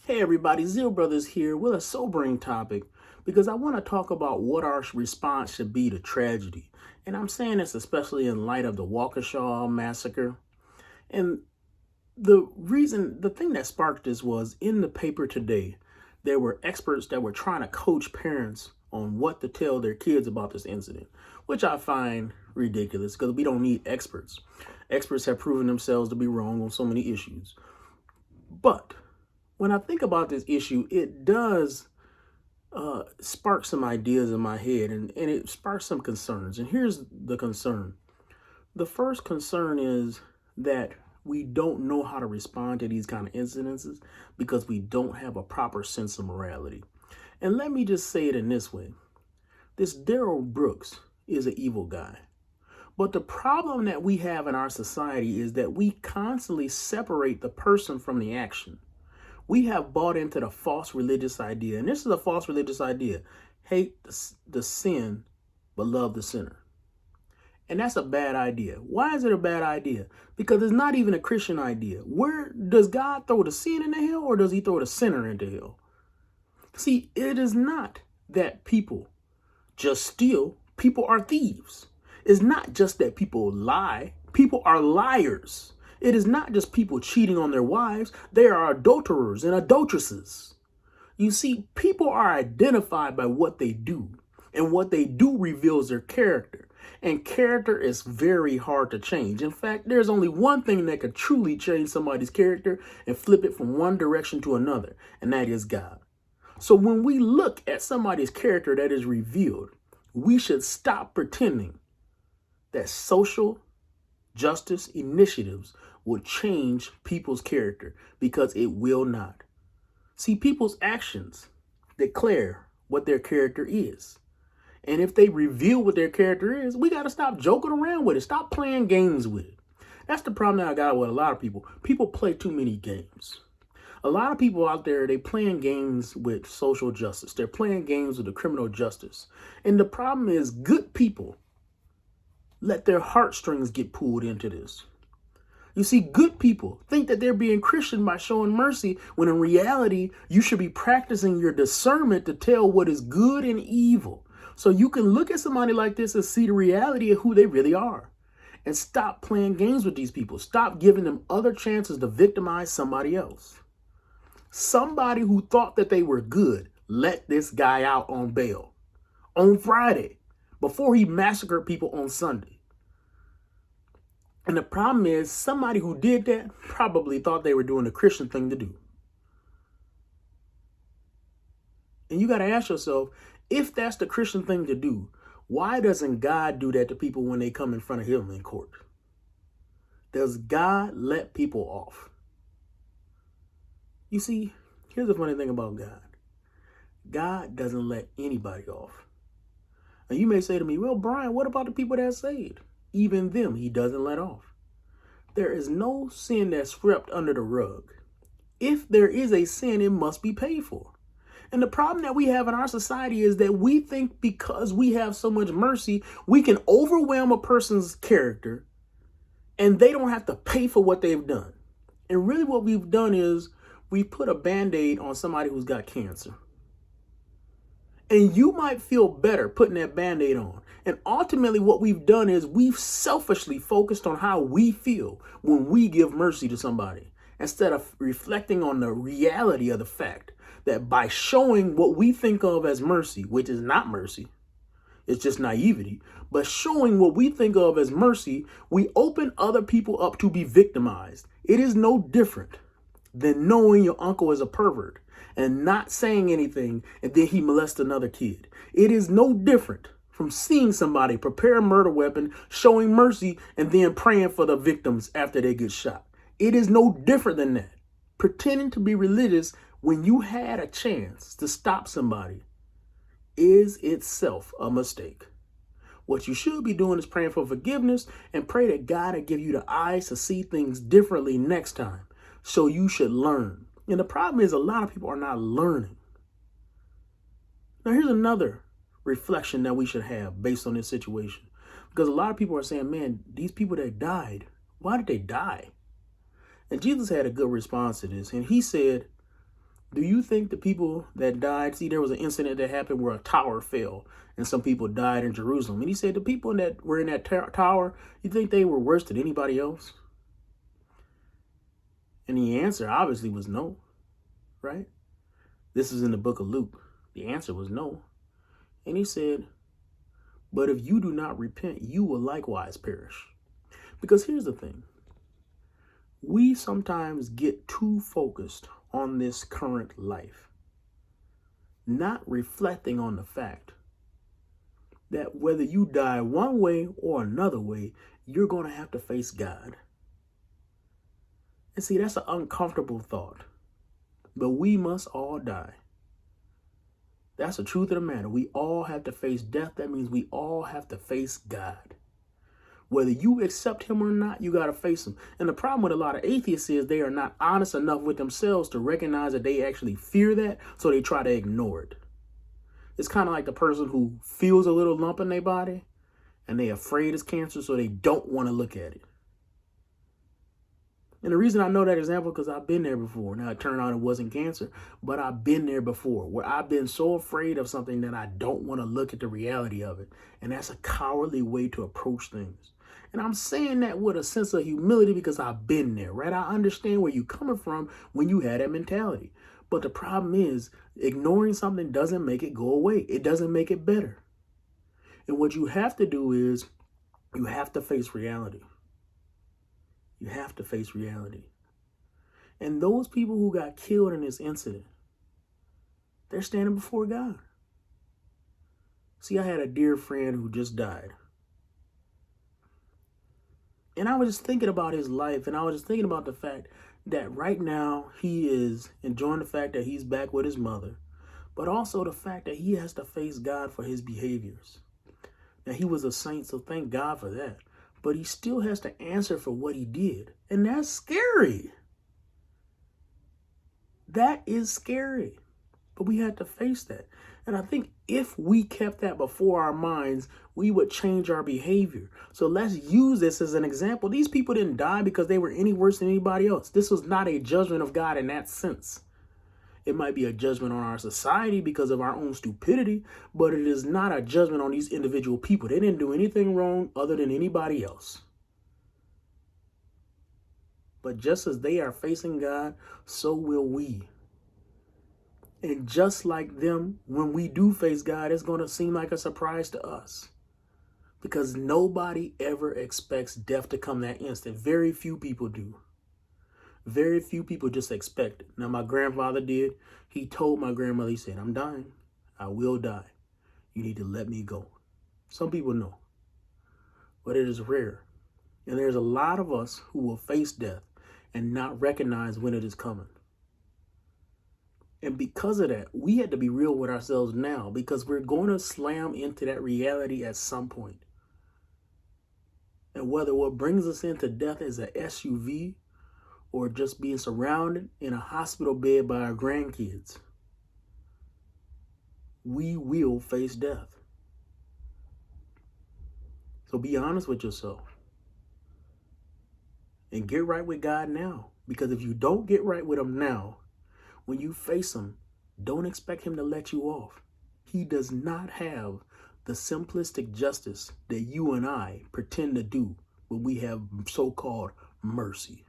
Hey everybody, Zeal Brothers here with a sobering topic because I want to talk about what our response should be to tragedy. And I'm saying this especially in light of the Waukesha massacre. And the thing that sparked this was in the paper today, there were experts that were trying to coach parents on what to tell their kids about this incident, which I find ridiculous because we don't need experts. Experts have proven themselves to be wrong on so many issues. But when I think about this issue, it does spark some ideas in my head and it sparks some concerns. And here's the concern. The first concern is that we don't know how to respond to these kind of incidences because we don't have a proper sense of morality. And let me just say it in this way. This Daryl Brooks is an evil guy. But the problem that we have in our society is that we constantly separate the person from the action. We have bought into the false religious idea, and this is a false religious idea: hate the sin, but love the sinner. And that's a bad idea. Why is it a bad idea? Because it's not even a Christian idea. Where does God throw the sin into hell, or does he throw the sinner into hell? See, it is not that people just steal. People are thieves. It's not just that people lie. People are liars. It is not just people cheating on their wives. They are adulterers and adulteresses. You see, people are identified by what they do, and what they do reveals their character. And character is very hard to change. In fact, there's only one thing that can truly change somebody's character and flip it from one direction to another, and that is God. So when we look at somebody's character that is revealed, we should stop pretending that social justice initiatives will change people's character, because it will not. See, people's actions declare what their character is. And if they reveal what their character is, we got to stop joking around with it. Stop playing games with it. That's the problem that I got with a lot of people. People play too many games. A lot of people out there, they playing games with social justice. They're playing games with the criminal justice. And the problem is, good people let their heartstrings get pulled into this. You see, good people think that they're being Christian by showing mercy, when in reality, you should be practicing your discernment to tell what is good and evil. So you can look at somebody like this and see the reality of who they really are. And stop playing games with these people. Stop giving them other chances to victimize somebody else. Somebody who thought that they were good let this guy out on bail on Friday before he massacred people on Sunday. And the problem is, somebody who did that probably thought they were doing the Christian thing to do. And you got to ask yourself, if that's the Christian thing to do, why doesn't God do that to people when they come in front of him in court? Does God let people off? You see, here's the funny thing about God. God doesn't let anybody off. And you may say to me, well, Brian, what about the people that are saved? Even them, he doesn't let off. There is no sin that's swept under the rug. If there is a sin, it must be paid for. And the problem that we have in our society is that we think because we have so much mercy, we can overwhelm a person's character and they don't have to pay for what they've done. And really what we've done is we've put a Band-Aid on somebody who's got cancer. And you might feel better putting that Band-Aid on. And ultimately what we've done is we've selfishly focused on how we feel when we give mercy to somebody, instead of reflecting on the reality of the fact that by showing what we think of as mercy, which is not mercy, it's just naivety, but showing what we think of as mercy, we open other people up to be victimized. It is no different than knowing your uncle is a pervert and not saying anything, and then he molests another kid. It is no different from seeing somebody prepare a murder weapon, showing mercy, and then praying for the victims after they get shot. It is no different than that. Pretending to be religious when you had a chance to stop somebody is itself a mistake. What you should be doing is praying for forgiveness and pray that God will give you the eyes to see things differently next time. So you should learn. And the problem is, a lot of people are not learning. Now, here's another reflection that we should have based on this situation. Because a lot of people are saying, man, these people that died, why did they die? And Jesus had a good response to this. And he said, Do you think the people that died, see, there was an incident that happened where a tower fell and some people died in Jerusalem. And he said the people that were in that tower, you think they were worse than anybody else? And the answer obviously was no, right? This is in the book of Luke. The answer was no. And he said, but if you do not repent, you will likewise perish. Because here's the thing. We sometimes get too focused on this current life, not reflecting on the fact that whether you die one way or another way, you're going to have to face God. And see, that's an uncomfortable thought, but we must all die. That's the truth of the matter. We all have to face death. That means we all have to face God. Whether you accept him or not, you got to face him. And the problem with a lot of atheists is they are not honest enough with themselves to recognize that they actually fear that, so they try to ignore it. It's kind of like the person who feels a little lump in their body and they're afraid it's cancer, so they don't want to look at it. And the reason I know that example because I've been there before. Now, it turned out it wasn't cancer, but I've been there before where I've been so afraid of something that I don't want to look at the reality of it. And that's a cowardly way to approach things. And I'm saying that with a sense of humility because I've been there, right? I understand where you're coming from when you had that mentality. But the problem is ignoring something doesn't make it go away. It doesn't make it better. And what you have to do is you have to face reality. You have to face reality. And those people who got killed in this incident, they're standing before God. See, I had a dear friend who just died. And I was just thinking about his life, and I was just thinking about the fact that right now he is enjoying the fact that he's back with his mother, but also the fact that he has to face God for his behaviors. Now, he was a saint, so thank God for that. But he still has to answer for what he did. And that's scary. That is scary. But we had to face that. And I think if we kept that before our minds, we would change our behavior. So let's use this as an example. These people didn't die because they were any worse than anybody else. This was not a judgment of God in that sense. It might be a judgment on our society because of our own stupidity, but it is not a judgment on these individual people. They didn't do anything wrong other than anybody else. But just as they are facing God, so will we. And just like them, when we do face God, it's going to seem like a surprise to us. Because nobody ever expects death to come that instant. Very few people do. Very few people just expect it. Now, my grandfather did. He told my grandmother, he said, I'm dying. I will die. You need to let me go. Some people know. But it is rare. And there's a lot of us who will face death and not recognize when it is coming. And because of that, we had to be real with ourselves now because we're going to slam into that reality at some point. And whether what brings us into death is an SUV or just being surrounded in a hospital bed by our grandkids, we will face death. So be honest with yourself and get right with God now. Because if you don't get right with him now, when you face him, don't expect him to let you off. He does not have the simplistic justice that you and I pretend to do when we have so-called mercy.